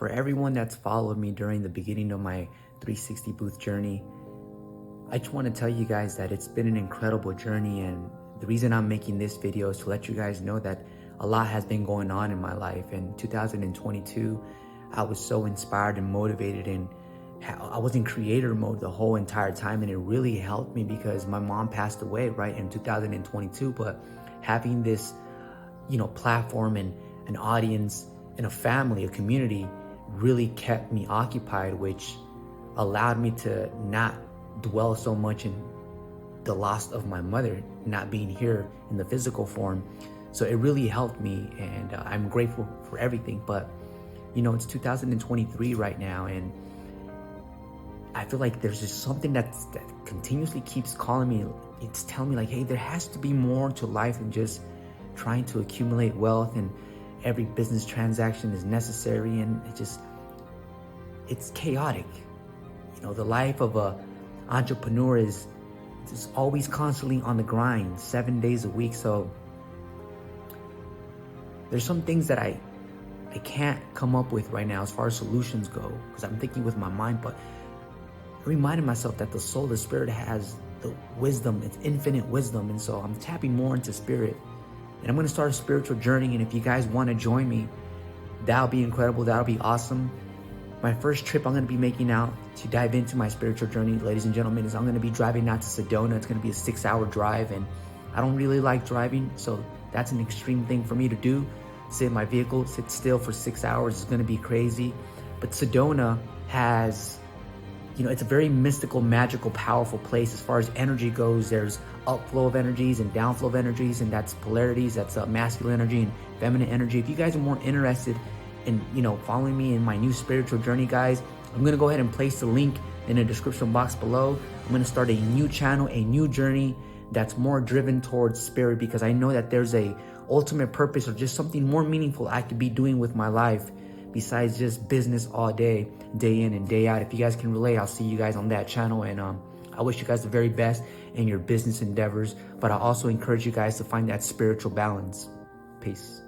For everyone that's followed me during the beginning of my 360 booth journey, I just want to tell you guys that it's been an incredible journey, and the reason I'm making this video is to let you guys know that a lot has been going on in my life. In 2022, I was so inspired and motivated, and I was in creator mode the whole entire time, and it really helped me because my mom passed away right in 2022. But having this, platform and an audience and a family, a community, really kept me occupied, which allowed me to not dwell so much in the loss of my mother not being here in the physical form. So it really helped me, and I'm grateful for everything. But it's 2023 right now, and I feel like there's just something that continuously keeps calling me. It's telling me like, hey, there has to be more to life than just trying to accumulate wealth, and every business transaction is necessary, and it's chaotic. The life of a entrepreneur is just always constantly on the grind, 7 days a week. So there's some things that I can't come up with right now as far as solutions go, because I'm thinking with my mind, but I reminded myself that the soul, the spirit, has the wisdom, it's infinite wisdom. And so I'm tapping more into spirit, and I'm going to start a spiritual journey. And if you guys want to join me, that'll be incredible. That'll be awesome. My first trip I'm going to be making out to dive into my spiritual journey, ladies and gentlemen, is I'm going to be driving out to Sedona. It's going to be a 6-hour drive, and I don't really like driving, so that's an extreme thing for me to do. Sit in my vehicle, sit still for 6 hours is going to be crazy. But Sedona has, it's a very mystical, magical, powerful place as far as energy goes. There's upflow of energies and downflow of energies, and that's polarities. That's masculine energy and feminine energy. If you guys are more interested in, following me in my new spiritual journey, guys, I'm going to go ahead and place the link in the description box below. I'm going to start a new channel, a new journey that's more driven towards spirit, because I know that there's a ultimate purpose or just something more meaningful I could be doing with my life besides just business all day, day in and day out. If you guys can relate, I'll see you guys on that channel. And I wish you guys the very best in your business endeavors, but I also encourage you guys to find that spiritual balance. Peace.